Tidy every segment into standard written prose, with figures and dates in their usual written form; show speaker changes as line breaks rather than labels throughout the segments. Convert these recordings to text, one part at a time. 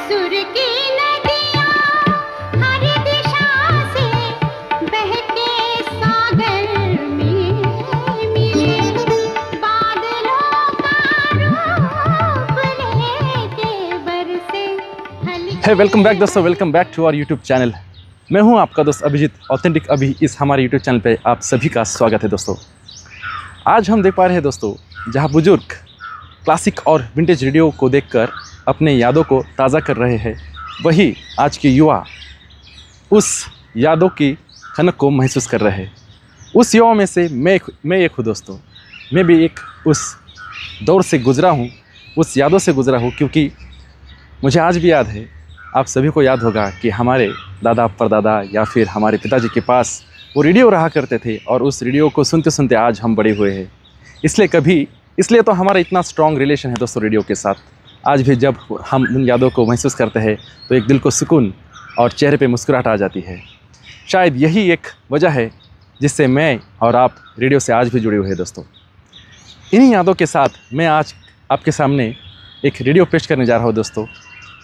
सुर की नदियाँ हर दिशा से बहके सागर में मिले, बादलों का रूप लेके बरसे हल्की।
है वेलकम बैक दोस्तों, welcome back to our YouTube channel. मैं हूं आपका दोस्त अभिजीत, ऑथेंटिक अभी। इस हमारे यूट्यूब चैनल पे आप सभी का स्वागत है दोस्तों। आज हम देख पा रहे हैं दोस्तों, जहां बुजुर्ग क्लासिक और विंटेज रेडियो को देखकर अपने यादों को ताज़ा कर रहे हैं, वही आज के युवा उस यादों की खनक को महसूस कर रहे हैं। उस युवाओं में से मैं एक हूँ दोस्तों। मैं भी एक उस दौर से गुज़रा हूँ, उस यादों से गुज़रा हूँ, क्योंकि मुझे आज भी याद है, आप सभी को याद होगा कि हमारे दादा परदादा या फिर हमारे पिताजी के पास वो रेडियो रहा करते थे, और उस रेडियो को सुनते सुनते आज हम बड़े हुए हैं। इसलिए तो हमारा इतना स्ट्रॉन्ग रिलेशन है दोस्तों रेडियो के साथ। आज भी जब हम उन यादों को महसूस करते हैं तो एक दिल को सुकून और चेहरे पे मुस्कुराहट आ जाती है। शायद यही एक वजह है जिससे मैं और आप रेडियो से आज भी जुड़े हुए हैं दोस्तों। इन्हीं यादों के साथ मैं आज आपके सामने एक रेडियो पेश करने जा रहा हूँ दोस्तों,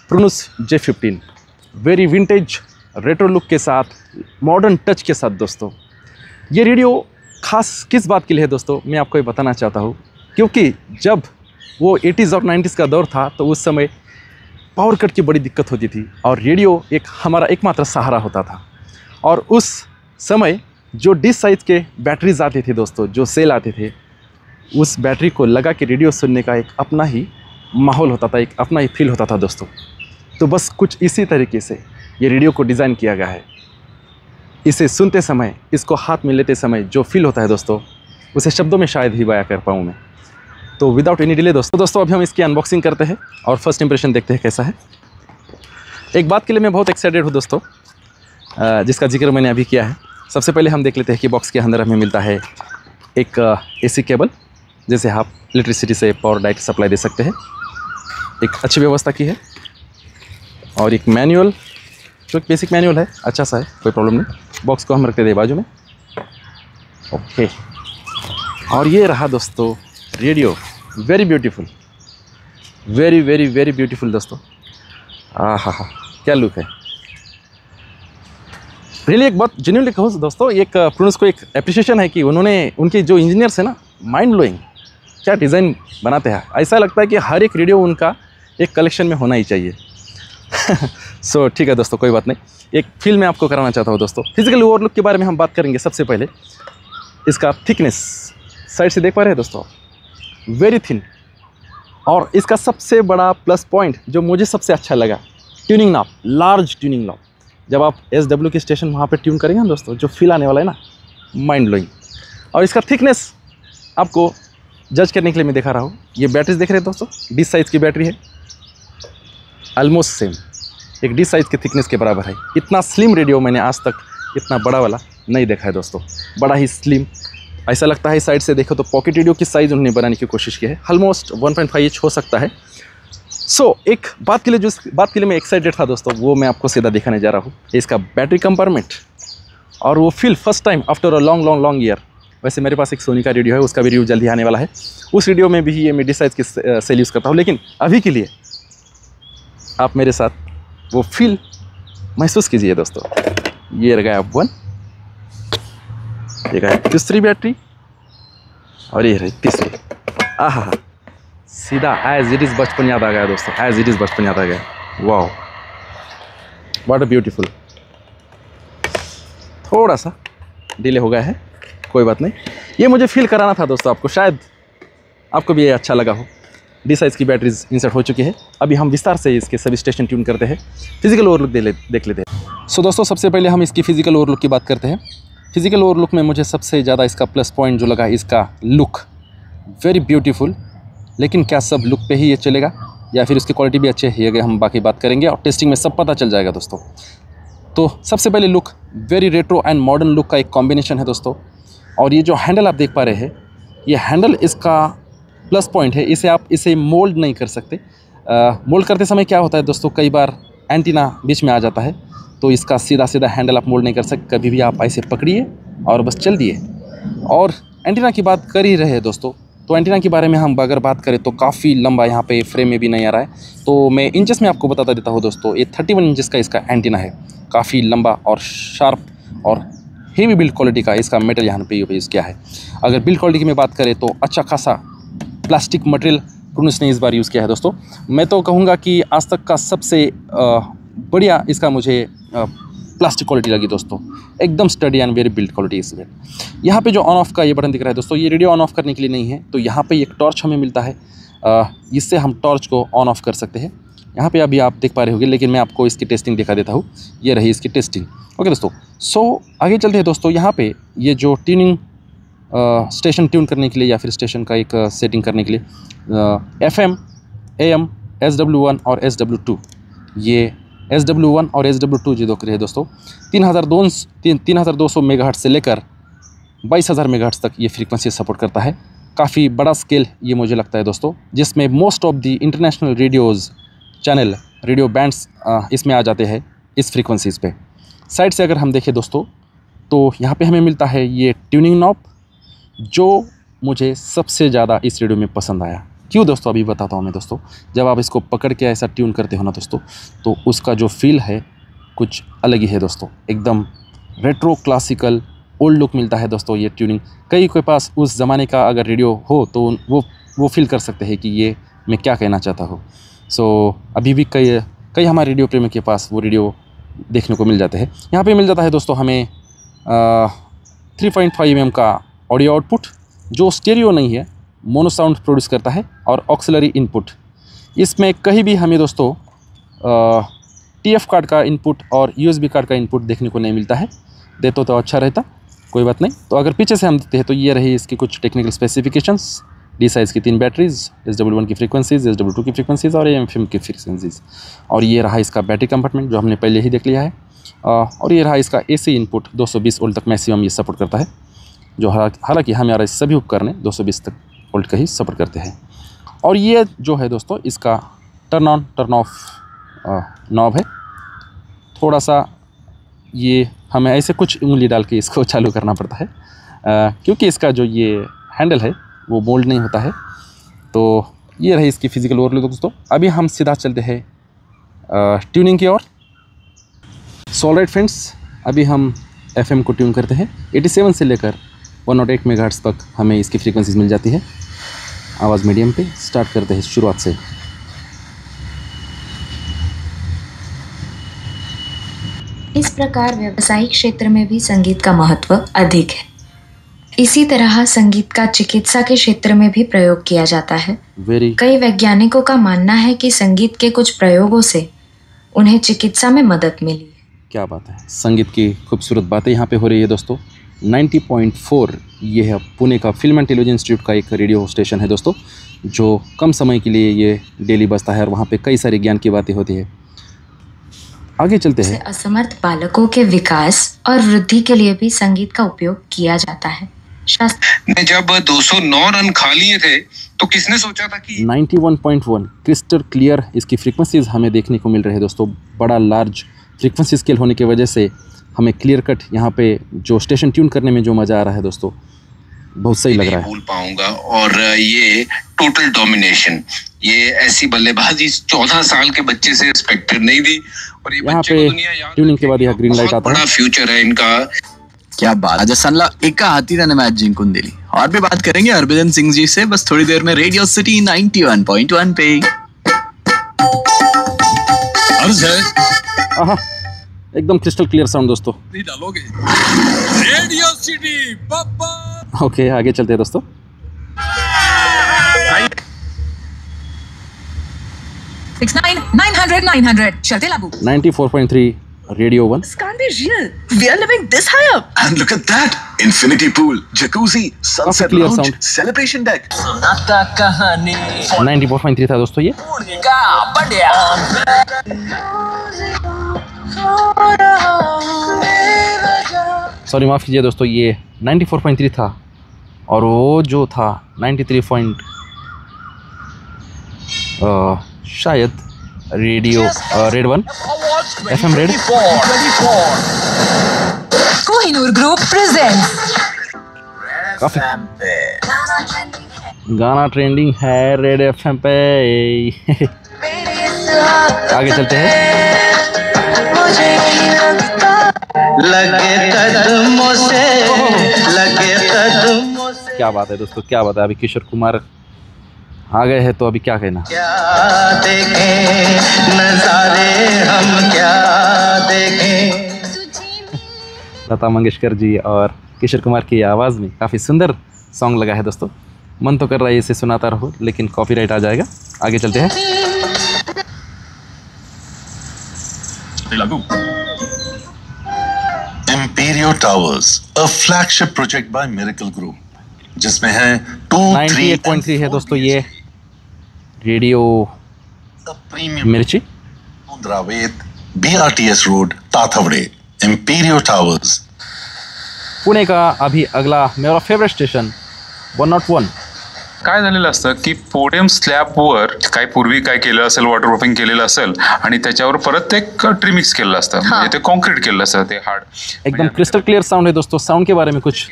प्रोनस J15, very vintage retro look के साथ, मॉडर्न टच के साथ दोस्तों। ये रेडियो खास किस बात के लिए है दोस्तों, मैं आपको ये बताना चाहता हूँ, क्योंकि जब वो 80s और 90s का दौर था तो उस समय पावर कट की बड़ी दिक्कत होती थी, और रेडियो एक हमारा एकमात्र सहारा होता था। और उस समय जो डिश साइज़ के बैटरीज आते थे दोस्तों, जो सेल आते थे, उस बैटरी को लगा के रेडियो सुनने का एक अपना ही माहौल होता था, एक अपना ही फील होता था दोस्तों। तो बस कुछ इसी तरीके से ये रेडियो को डिज़ाइन किया गया है। इसे सुनते समय, इसको हाथ में लेते समय जो फील होता है दोस्तों, उसे शब्दों में शायद ही बयां कर पाऊँ मैं। तो विदाउट एनी डिले दोस्तों अभी हम इसकी अनबॉक्सिंग करते हैं और फर्स्ट इंप्रेशन देखते हैं कैसा है। एक बात के लिए मैं बहुत एक्साइटेड हूँ दोस्तों, जिसका जिक्र मैंने अभी किया है। सबसे पहले हम देख लेते हैं कि बॉक्स के अंदर हमें मिलता है एक AC केबल, जैसे आप इलेक्ट्रिसिटी से पावर डायरेक्ट सप्लाई दे सकते हैं, एक अच्छी व्यवस्था की है। और एक मैनुअल, जो एक बेसिक मैनुअल है, अच्छा सा है, कोई प्रॉब्लम नहीं। बॉक्स को हम रखते हैं बाजू में। ओके, और ये रहा दोस्तों radio, very beautiful, very very very beautiful दोस्तों। हा, क्या लुक है रियली। एक बात जेन्युइनली कहूँ दोस्तों, एक प्रोनस को एक एप्रिसिएशन है कि उन्होंने, उनके जो इंजीनियर्स हैं ना, माइंड ब्लोइंग, क्या डिज़ाइन बनाते हैं। ऐसा लगता है कि हर एक रेडियो उनका एक कलेक्शन में होना ही चाहिए। सो ठीक है दोस्तों, कोई बात नहीं। एक फील मैं आपको कराना चाहता हूँ दोस्तों। फिजिकल ओवरलुक के बारे में हम बात करेंगे। सबसे पहले इसका थिकनेस साइड से देख पा रहे हैं दोस्तों, वेरी थिन। और इसका सबसे बड़ा प्लस पॉइंट जो मुझे सबसे अच्छा लगा, tuning knob, large tuning knob. जब आप SW के स्टेशन वहाँ पे ट्यून करेंगे ना दोस्तों, जो फील आने वाला है ना, माइंड ब्लोइंग। और इसका थिकनेस आपको जज करने के लिए मैं दिखा रहा हूँ। ये बैटरीज देख रहे हैं दोस्तों, डिश साइज़ की बैटरी है, ऑलमोस्ट सेम, एक डिश साइज़ के थिकनेस के बराबर है। इतना स्लिम रेडियो मैंने आज तक इतना बड़ा वाला नहीं देखा है दोस्तों, बड़ा ही स्लिम। ऐसा लगता है साइड से देखो तो पॉकेट रेडियो की साइज़ उन्होंने बनाने की कोशिश की है। ऑलमोस्ट 1.5 इंच हो सकता है। सो एक बात के लिए, जिस बात के लिए मैं एक्साइटेड था दोस्तों, वो मैं आपको सीधा दिखाने जा रहा हूँ। इसका बैटरी कंपार्टमेंट और वो feel first time after a long year. वैसे मेरे पास एक सोनी का रेडियो है, उसका भी रिव्यू जल्दी आने वाला है। उस रेडियो में भी ये मैं डिश साइज़ की सेल यूज़ करता हूँ, लेकिन अभी के लिए आप मेरे साथ वो फील महसूस कीजिए दोस्तों। ये रहा 1, ये रहा दूसरी बैटरी, और ये रही तीसरी। आहा, सीधा एज इट इज़ बचपन याद आ गया दोस्तों, एज इट इज़ बचपन याद आ गया। Wow, what a beautiful. थोड़ा सा डिले हो गया है, कोई बात नहीं। ये मुझे फील कराना था दोस्तों आपको, शायद आपको भी ये अच्छा लगा हो। डी साइज़ की बैटरीज इंसर्ट हो चुकी है। अभी हम विस्तार से इसके सभी स्टेशन ट्यून करते हैं, फिजिकल ओवरलुक देख लेते हैं। सो दोस्तों सबसे पहले हम इसकी फिजिकल ओवरलुक की बात करते हैं। फिजिकल ओवरलुक में मुझे सबसे ज़्यादा इसका प्लस पॉइंट जो लगा, इसका लुक, वेरी ब्यूटीफुल। लेकिन क्या सब लुक पे ही ये चलेगा या फिर उसकी क्वालिटी भी अच्छी है, ये हम बाकी बात करेंगे और टेस्टिंग में सब पता चल जाएगा दोस्तों। तो सबसे पहले look, very retro and modern look का एक कॉम्बिनेशन है दोस्तों। और ये जो हैंडल आप देख पा रहे हैं, ये हैंडल इसका प्लस पॉइंट है। इसे मोल्ड नहीं कर सकते। मोल्ड करते समय क्या होता है दोस्तों, कई बार एंटीना बीच में आ जाता है, तो इसका सीधा हैंडल आप मोल्ड नहीं कर सकते। कभी भी आप ऐसे पकड़िए और बस चल दिए। और एंटीना की बात कर ही रहे हैं दोस्तों, तो एंटीना के बारे में हम अगर बात करें तो काफ़ी लंबा, यहाँ पे फ्रेम में भी नहीं आ रहा है, तो मैं इंचेस में आपको बताता देता हूँ दोस्तों। ये 31 इंचेस का इसका एंटीना है, काफ़ी लंबा और शार्प और हेवी बिल्ड क्वालिटी का इसका मेटल यहाँ पे यूज़ किया है। अगर बिल्ड क्वालिटी की मैं बात करें तो अच्छा खासा प्लास्टिक मटेरियल प्रूनिस ने इस बार यूज़ किया है दोस्तों। मैं तो कहूँगा कि आज तक का सबसे बढ़िया इसका मुझे प्लास्टिक क्वालिटी लगी दोस्तों, एकदम study and very build quality इसमें। यहाँ पे जो ऑन ऑफ का ये बटन दिख रहा है दोस्तों, ये रेडियो ऑन ऑफ करने के लिए नहीं है, तो यहाँ पे एक टॉर्च हमें मिलता है, इससे हम टॉर्च को ऑन ऑफ कर सकते हैं। यहाँ पे अभी आप देख पा रहे होंगे, लेकिन मैं आपको इसकी टेस्टिंग दिखा देता हूँ। ये रही इसकी टेस्टिंग। ओके दोस्तों, सो आगे चलते हैं दोस्तों। यहाँ पे ये जो ट्यूनिंग स्टेशन ट्यून करने के लिए या फिर स्टेशन का एक सेटिंग करने के लिए FM, AM, SW1 और SW2, ये SW1 और SW2 जो है दोस्तों 3200 मेगाहर्ट्ज़ से लेकर 22,000 मेगाहर्ट्ज़ तक ये फ्रीक्वेंसी सपोर्ट करता है। काफ़ी बड़ा स्केल ये मुझे लगता है दोस्तों, जिसमें most of the international radios channel, radio bands इसमें आ जाते हैं इस फ्रीक्वेंसीज़ पे। साइड से अगर हम देखें दोस्तों, तो यहाँ पे हमें मिलता है ये ट्यूनिंग नॉब, जो मुझे सबसे ज़्यादा इस रेडियो में पसंद आया। क्यों दोस्तों, अभी बताता हूँ मैं दोस्तों। जब आप इसको पकड़ के ऐसा ट्यून करते हो ना दोस्तों, तो उसका जो फील है कुछ अलग ही है दोस्तों, एकदम रेट्रो क्लासिकल ओल्ड लुक मिलता है दोस्तों ये ट्यूनिंग। कई के पास उस ज़माने का अगर रेडियो हो तो वो फील कर सकते हैं कि ये मैं क्या कहना चाहता हूँ। सो अभी भी कई हमारे रेडियो प्रेमी के पास वो रेडियो देखने को मिल जाते हैं। यहाँ पे मिल जाता है दोस्तों हमें 3.5 mm का ऑडियो आउटपुट, जो स्टेरियो नहीं है, मोनो साउंड प्रोड्यूस करता है, और ऑक्सिलरी इनपुट। इसमें कहीं भी हमें दोस्तों TF कार्ड का इनपुट और USB कार्ड का इनपुट देखने को नहीं मिलता है। देते तो अच्छा रहता, कोई बात नहीं। तो अगर पीछे से हम देखते हैं तो ये रही इसकी कुछ टेक्निकल स्पेसिफिकेशंस। डी साइज़ की 3 बैटरीज, SW1 की फ्रीक्वेंसीज़, SW2 की फ्रीक्वेंसीज़ और AM/FM की फ्रीक्वेंसीज़। और ये रहा इसका बैटरी कंपार्टमेंट, जो हमने पहले ही देख लिया है। और ये रहा इसका AC इनपुट, 220 वोल्ट तक मैक्सिमम ये सपोर्ट करता है, जो हालांकि हमारे सभी उपकरण 220 तक वोल्ट का ही सपोर्ट करते हैं। और ये जो है दोस्तों इसका turn on turn off knob है। थोड़ा सा ये हमें ऐसे कुछ उंगली डाल के इसको चालू करना पड़ता है, क्योंकि इसका जो ये हैंडल है वो मोल्ड नहीं होता है। तो ये रही इसकी फिजिकल ओवरव्यू दोस्तों। अभी हम सीधा चलते हैं ट्यूनिंग की ओर। सो ऑलराइट फ्रेंड्स, अभी हम FM को ट्यून करते हैं। 87 से लेकर 108 मेगाहर्ट्ज़ तक हमें इसकी फ्रीक्वेंसीज मिल जाती है। आवाज़ मीडियम पे स्टार्ट करते हैं शुरुआत से।
इस प्रकार व्यावसायिक क्षेत्र में भी संगीत का महत्व अधिक है। इसी तरह संगीत का चिकित्सा के क्षेत्र में भी प्रयोग किया जाता है। कई वैज्ञानिकों का मानना है कि संगीत के कुछ प्रयोगों से उन्हें चिकित्सा में मदद मिली।
क्या बात है, संगीत की खूबसूरत बातें यहाँ पे हो रही है दोस्तों। 90.4 ये है पुणे का फिल्म एंड टेलीविजन इंस्टीट्यूट का एक रेडियो स्टेशन है दोस्तों, जो कम समय के लिए ये डेली बजता है और वहाँ पे कई सारी ज्ञान की बातें होती है। आगे चलते हैं।
असमर्थ बालकों के विकास और वृद्धि के लिए भी संगीत का उपयोग किया जाता है।
ने जब 209 रन खा लिए थे तो किसने सोचा था कि
91.1 क्रिस्टल क्लियर इसकी फ्रीक्वेंसीज हमें देखने को मिल रहे हैं दोस्तों। बड़ा लार्ज फ्रीक्वेंसी स्केल होने की वजह से हमें क्लियर कट यहाँ पे जो स्टेशन ट्यून करने में जो मज़ा आ रहा है दोस्तों, बहुत सही लग रहा है।
भूल पाऊंगा। और ये टोटल डोमिनेशन, ये ऐसी बल्लेबाजी 14 साल के बच्चे से एक्सपेक्टेड नहीं थी। और ये
यहाँ
बच्चे
पे
को दुनिया याद
ट्यूनिंग के बाद यहाँ ग्रीन लाइट आता है।
बड़ा फ्यूचर है इनका।
क्या बात, राजस्थानला एका हाती त्याने मॅच जिंकून दिली। और भी बात करेंगे हरभजन सिंह जी से बस थोड़ी देर में रेडियो सिटी 91.1 पे।
अर्ज है
आहा, एकदम क्रिस्टल क्लियर साउंड दोस्तों।
डालोगे रेडियो सिटी पापा।
ओके, आगे चलते हैं दोस्तों।
900 चलते लागू
94.3 radio 1।
This can't be real. We are living this high up.
And look at that, infinity pool, jacuzzi, sunset
clear
lounge,
sound.
celebration deck.
94.3 था दोस्तों ये। सॉरी माफ़ कीजिए दोस्तों, ये 94.3 था और वो जो था 93. शायद radio red 1 FM red.
Kohinoor group presents
काफ़ी गाना ट्रेंडिंग है रेड एफएम पे। आगे चलते हैं।
लगे कदमों से, लगे कदमों से।
क्या बात है दोस्तों, क्या बात है। अभी किशोर कुमार आ गए हैं तो अभी क्या कहना।
क्या देखें नजारे हम, क्या देखें।
लता मंगेशकर जी और किशोर कुमार की आवाज़ में काफ़ी सुंदर सॉन्ग लगा है दोस्तों। मन तो कर रहा है इसे सुनाता रहो, लेकिन कॉपीराइट आ जाएगा। आगे चलते हैं।
Imperio Towers, a flagship project by Miracle Group, जिसमें है 2, 3
98.3 है दोस्तों ये रेडियो मिर्ची।
द्रावेद, BRTS road, Tathawade. Imperio Towers.
Pune का अभी अगला मेरा फेवरेट स्टेशन 101।
काय झालेलं असतं की पोडियम स्लॅबवर काय पूर्वी काय केलं असेल, वॉटरप्रूफिंग केलेलं असेल आणि त्याच्यावर परत ते ट्रिमिक्स केलेलं असतं, म्हणजे ते कॉन्क्रीट केलेलं असतं ते हार्ड।
एकदम क्रिस्टल क्लियर साउंड है दोस्तों। साउंड के बारे में कुछ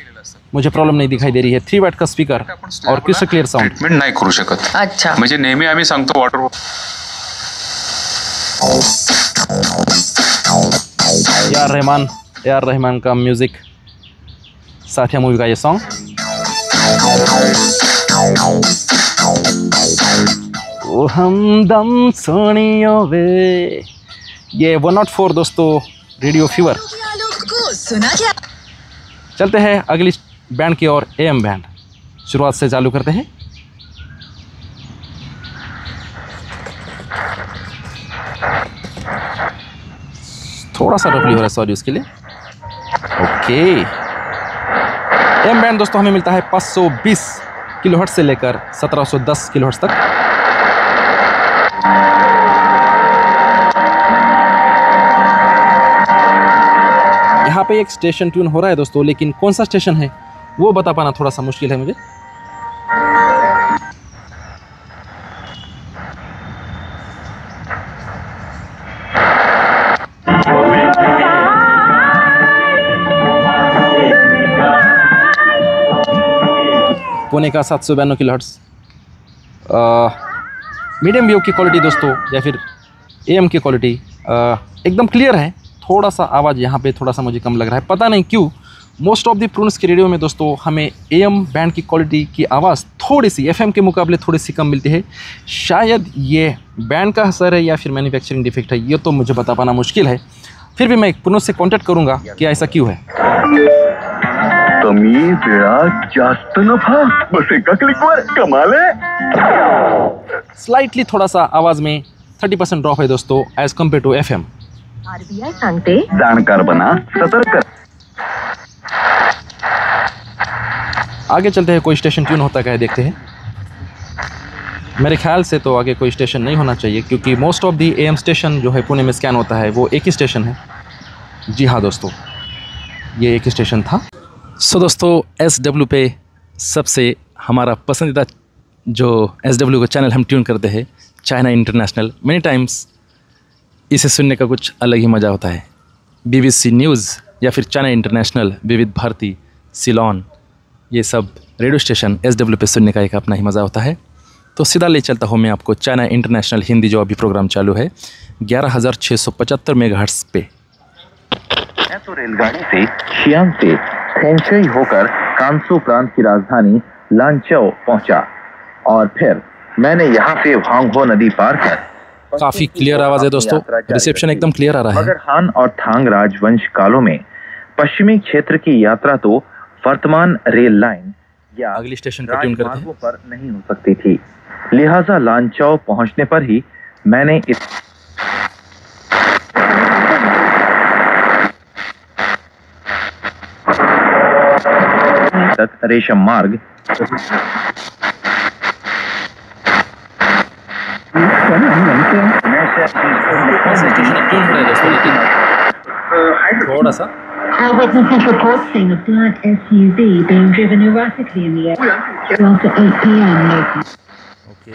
मुझे प्रॉब्लम नहीं दिखाई दे रही है। 3 वॉट का स्पीकर और क्रिस्टल क्लियर साउंड।
ट्रीटमेंट नाही करू शकत।
अच्छा,
म्हणजे नेहमी आम्ही सांगतो वॉटर
यार रहमान का म्यूजिक, साथिया मूवी का ये सॉन्ग। ओ हमदम सोनियो वे, ये 104 दोस्तों रेडियो फीवर।
सुना क्या?
चलते हैं अगली बैंड की ओर, AM बैंड। शुरुआत से चालू करते हैं। थोड़ा सा रफली हो रहा है, सॉरी उसके लिए। ओके, AM बैंड दोस्तों हमें मिलता है 520 किलोहर्ट्ज़ से लेकर 1710 किलोहर्ट्ज़ तक। यहाँ पे एक स्टेशन ट्यून हो रहा है दोस्तों, लेकिन कौन सा स्टेशन है वो बता पाना थोड़ा सा मुश्किल है मुझे। पुणे का 792 किलोहर्ट्ज़। मीडियम वेव की क्वालिटी दोस्तों, या फिर AM की क्वालिटी एकदम क्लियर है। थोड़ा सा आवाज़ यहाँ पे थोड़ा सा मुझे कम लग रहा है, पता नहीं क्यों। मोस्ट ऑफ द प्रून्स के रेडियो में दोस्तों हमें AM बैंड की क्वालिटी की आवाज़ थोड़ी सी FM के मुकाबले थोड़ी सी कम मिलती है। शायद ये बैंड का असर है या फिर मैन्युफैक्चरिंग डिफेक्ट है, ये तो मुझे बता पाना मुश्किल है। फिर भी मैं प्रून्स से कॉन्टैक्ट करूँगा कि ऐसा क्यों है।
कमी वेळा जास्त नफा, बस एका क्लिकवर कमाल है।
स्लाइटली थोड़ा सा आवाज़ में 30% ड्रॉप है दोस्तों as compared to FM।
RBI सांगते
जाणकार बना, सतर्क।
आगे चलते हैं, कोई स्टेशन ट्यून होता क्या है देखते हैं। मेरे ख्याल से तो आगे कोई स्टेशन नहीं होना चाहिए, क्योंकि most of the AM station जो है पुणे में स्कैन होता है वो एक ही स्टेशन है। जी हाँ दोस्तों, ये एक ही स्टेशन था। सो दोस्तों, SW पे सबसे हमारा पसंदीदा जो SW का चैनल हम ट्यून करते हैं, चाइना इंटरनेशनल। मेनी टाइम्स इसे सुनने का कुछ अलग ही मज़ा होता है। BBC न्यूज़ या फिर चाइना इंटरनेशनल, विविध भारती, सिलोन, ये सब रेडियो स्टेशन SW पे सुनने का एक अपना ही मज़ा होता है। तो सीधा ले चलता हूँ मैं आपको चाइना इंटरनेशनल हिंदी, जो अभी प्रोग्राम चालू है 11,675 मेगाहर्ट्ज़ पे।
तो रेलगाड़ी से शियांग से थेंगशई होकर कांसू प्रांत की राजधानी लांचौ पहुंचा और फिर मैंने यहाँ से वांगहो नदी पार कर।
काफ़ी क्लियर आवाज़ है दोस्तों, रिसेप्शन एकदम क्लियर आ रहा है।
मगर हान और थांग राजवंश कालों में पश्चिमी क्षेत्र की यात्रा तो वर्तमान रेल लाइन या
अगली स्टेशन पर ट्यून करते हैं।
राजमार्गों पर नहीं हो सकती थी। लिहाजा लांचौ पहुंचने पर ही मैंने इस तक रेशम मार्ग
थोड़ा सा
Eyewitnesses report seeing a black SUV being driven erratically in the area after 8 p.m.
Okay.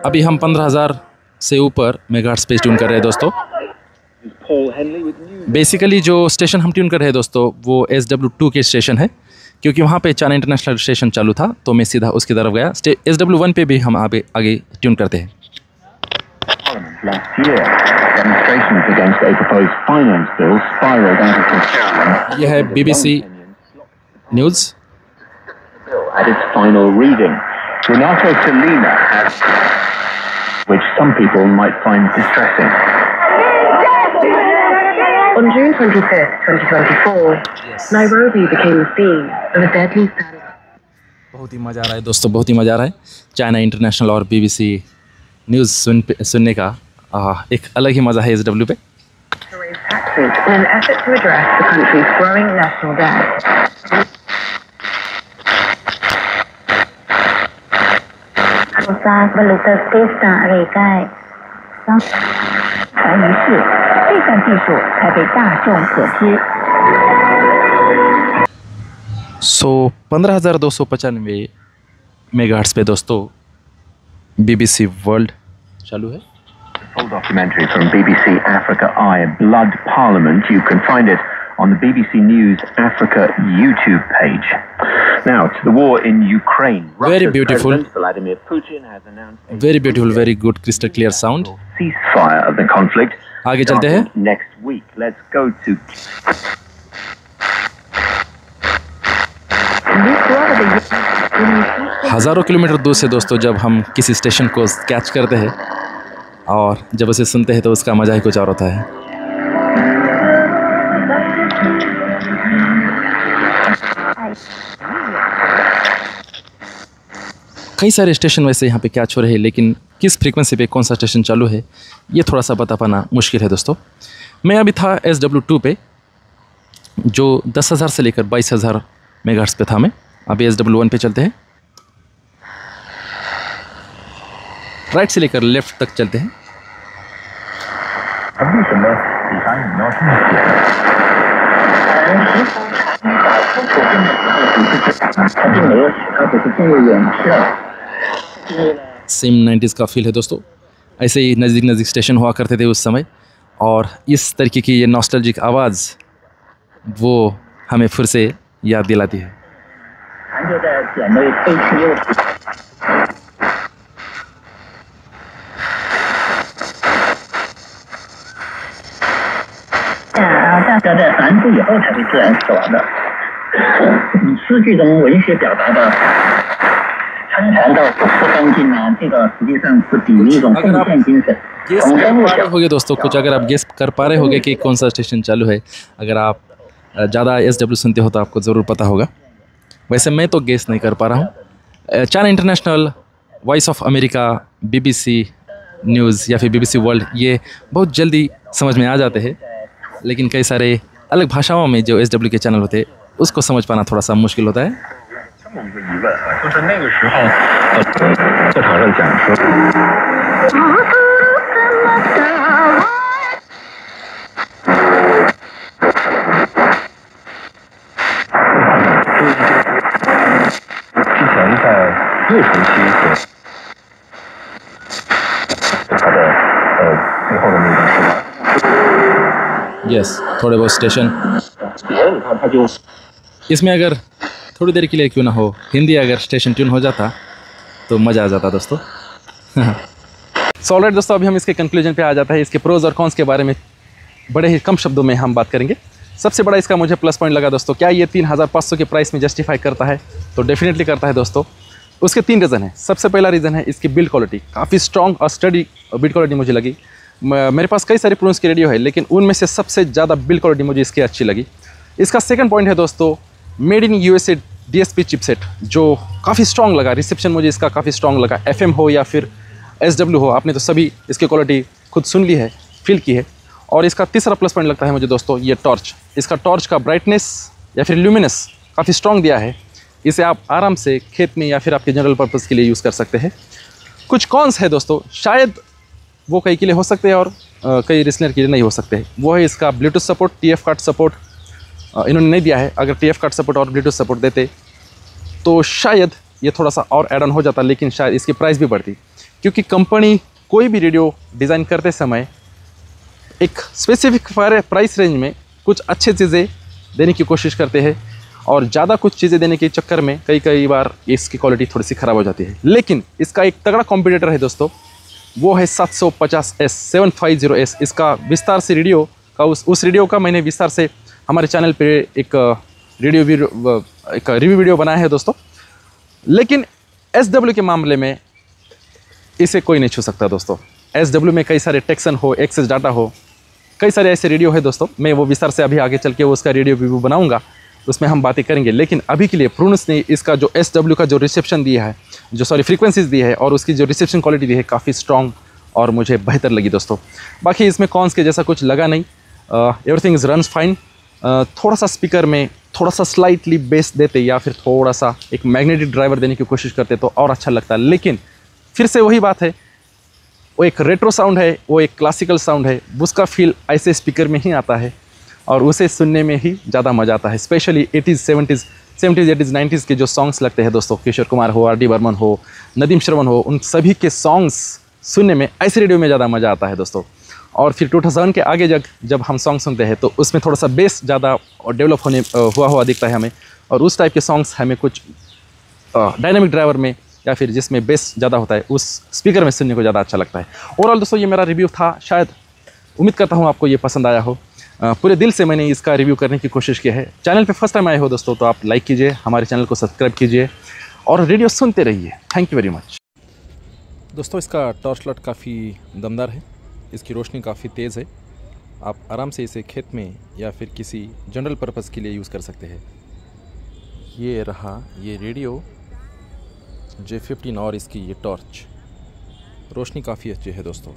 अभी हम 15,000 से ऊपर मेगाहर्ट्ज़ पे ट्यून कर रहे हैं दोस्तों।
Paul Henley with news
basically जो स्टेशन हम ट्यून कर रहे हैं दोस्तों वो SW2 के स्टेशन है, क्योंकि वहाँ पे चाइना इंटरनेशनल स्टेशन चालू था तो मैं सीधा उसकी तरफ गया। SW1 पे भी हम आगे ट्यून करते हैं। यह है BBC news.
At its final reading, Renato Salina has, which some people might find distressing.
On June 25th, 2024, Nairobi became the scene of a deadly
बहुत ही मज़ा आ रहा है दोस्तों, बहुत ही मज़ा आ रहा है। चाइना इंटरनेशनल और BBC न्यूज़ सुनने का एक अलग ही मज़ा है SW पे।
in an effort to address the country's growing national debt.
So 15,295 megahertz पे दोस्तों BBC वर्ल्ड चालू है।
Full documentary from BBC Africa Eye, Blood Parliament. You can find it on the BBC News Africa YouTube page. Now to the war in Ukraine.
Very beautiful.
President Vladimir Putin has announced a
Very beautiful, very good, crystal clear sound.
ceasefire of the conflict.
आगे चलते हैं।
Next week. Let's go to.
हज़ारों kilometre दूर से दोस्तों जब हम किसी स्टेशन को कैच करते हैं और जब उसे सुनते हैं तो उसका मज़ा ही कुछ और होता है। कई सारे स्टेशन वैसे यहाँ पे कैच हो रहे हैं, लेकिन किस फ्रीक्वेंसी पे कौन सा स्टेशन चालू है ये थोड़ा सा बता पाना मुश्किल है दोस्तों। मैं अभी था SW2 पे जो 10,000 से लेकर 22,000 मेगाहर्ट्ज़ पे था। मैं अभी SW1 पे चलते हैं। राइट से लेकर लेफ्ट तक चलते हैं। सेम 90s का फील है दोस्तों। ऐसे ही नज़दीक नज़दीक स्टेशन हुआ करते थे उस समय, और इस तरीके की ये नॉस्टैल्जिक आवाज़ वो हमें फिर से याद दिलाती है। हो गए दोस्तों, कुछ अगर आप गेस कर पा रहे होगे कि कौन सा स्टेशन चालू है, अगर आप ज़्यादा SW सुनते हो तो आपको ज़रूर पता होगा। वैसे मैं तो गेस नहीं कर पा रहा हूँ। China international, voice of America, BBC news या फिर BBC वर्ल्ड ये बहुत जल्दी समझ में आ जाते हैं, लेकिन कई सारे अलग भाषाओं में जो SW के चैनल होते हैं उसको समझ पाना थोड़ा सा मुश्किल होता है। यस, थोड़े बहुत स्टेशन इसमें अगर थोड़ी देर के लिए क्यों ना हो हिंदी अगर स्टेशन ट्यून हो जाता तो मज़ा आ जाता दोस्तों। सो ऑलराइट दोस्तों, अभी हम इसके कंक्लूजन पे आ जाता है। इसके प्रोज और कॉन्स के बारे में बड़े ही कम शब्दों में हम बात करेंगे। सबसे बड़ा इसका मुझे प्लस पॉइंट लगा दोस्तों, क्या ये 3,500 के प्राइस में जस्टिफाई करता है? तो डेफिनेटली करता है दोस्तों। उसके 3 रीज़न है। सबसे पहला रीज़न है इसकी बिल्ड क्वालिटी, काफ़ी स्ट्रॉन्ग और स्टडी बिल्ड क्वालिटी मुझे लगी। मेरे पास कई सारे प्रोन्स की रेडियो है, लेकिन उनमें से सबसे ज़्यादा बिल्ड क्वालिटी मुझे इसकी अच्छी लगी। इसका सेकंड पॉइंट है दोस्तों made in USA DSP chipset, जो काफ़ी स्ट्रॉन्ग लगा। रिसेप्शन मुझे इसका काफ़ी स्ट्रॉन्ग लगा, FM हो या फिर SW हो, आपने तो सभी इसकी क्वालिटी खुद सुन ली है, फील की है। और इसका तीसरा प्लस पॉइंट लगता है मुझे दोस्तों ये टॉर्च। इसका टॉर्च का ब्राइटनेस या फिर ल्यूमिनस काफ़ी स्ट्रॉन्ग दिया है। इसे आप आराम से खेत में या फिर आपके जनरल पर्पज़ के लिए यूज़ कर सकते हैं। कुछ कॉन्स है दोस्तों, शायद वो कई के लिए हो सकते हैं और कई लिसनर के लिए नहीं हो सकते। वो है इसका Bluetooth support, TF card support इन्होंने नहीं दिया है। अगर TF कार्ड सपोर्ट और ब्लूटूथ सपोर्ट देते तो शायद ये थोड़ा सा और ऐड ऑन हो जाता, लेकिन शायद इसकी प्राइस भी बढ़ती, क्योंकि कंपनी कोई भी रेडियो डिज़ाइन करते समय एक स्पेसिफिक प्राइस रेंज में कुछ अच्छी चीज़ें देने की कोशिश करते हैं और ज़्यादा कुछ चीज़ें देने के चक्कर में कई बार इसकी क्वालिटी थोड़ी सी ख़राब हो जाती है। लेकिन इसका एक तगड़ा कॉम्पिटिटर है दोस्तों, वो है 750S 750S। इसका विस्तार से रेडियो का उस रेडियो का मैंने विस्तार से हमारे चैनल पे एक रिव्यू वीडियो बनाया है दोस्तों। लेकिन SW के मामले में इसे कोई नहीं छू सकता दोस्तों। SW में कई सारे टेक्सन हो, एक्सेस डाटा हो, कई सारे ऐसे रेडियो है दोस्तों। मैं वो विस्तार से अभी आगे चल के उसका रेडियो रिव्यू बनाऊंगा, उसमें हम बातें करेंगे। लेकिन अभी के लिए प्रूनस ने इसका जो SW का जो रिसेप्शन दिया है, फ्रीक्वेंसीज दी है और उसकी जो रिसेप्शन क्वालिटी दी है, काफ़ी स्ट्रॉन्ग और मुझे बेहतर लगी दोस्तों। बाकी इसमें कॉन्स के जैसा कुछ लगा नहीं, एवरीथिंग इज़ रन्स फाइन। थोड़ा सा स्पीकर में थोड़ा सा स्लाइटली बेस देते या फिर थोड़ा सा एक मैग्नेटिक ड्राइवर देने की कोशिश करते तो और अच्छा लगता। लेकिन फिर से वही बात है, वो एक रेट्रो साउंड है, वो एक क्लासिकल साउंड है, उसका फील ऐसे स्पीकर में ही आता है और उसे सुनने में ही ज़्यादा मज़ा आता है। Specially 80s 70s 80s 90s के जो सॉन्ग्स लगते हैं दोस्तों, किशोर कुमार हो, R.D. बर्मन हो, नदीम श्रवण हो, उन सभी के सॉन्ग्स सुनने में ऐसे रेडियो में ज़्यादा मज़ा आता है दोस्तों। और फिर 2000 के आगे जब हम सॉन्ग सुनते हैं तो उसमें थोड़ा सा बेस ज़्यादा डेवलप हुआ दिखता है हमें, और उस टाइप के सॉन्ग्स हमें कुछ डायनामिक ड्राइवर में या फिर जिसमें बेस ज़्यादा होता है उस स्पीकर में सुनने को ज़्यादा अच्छा लगता है। ओवरऑल दोस्तों ये मेरा रिव्यू था, शायद उम्मीद करता हूँ आपको ये पसंद आया हो। पूरे दिल से मैंने इसका रिव्यू करने की कोशिश की है। चैनल पे फर्स्ट टाइम आए हो दोस्तों तो आप लाइक कीजिए, हमारे चैनल को सब्सक्राइब कीजिए और रेडियो सुनते रहिए। थैंक यू वेरी मच दोस्तों। इसका टॉर्च लाइट काफ़ी दमदार है, इसकी रोशनी काफ़ी तेज़ है। आप आराम से इसे खेत में या फिर किसी जनरल पर्पज़ के लिए यूज़ कर सकते हैं। ये रहा ये रेडियो J15 और इसकी ये टॉर्च, रोशनी काफ़ी अच्छी है दोस्तों।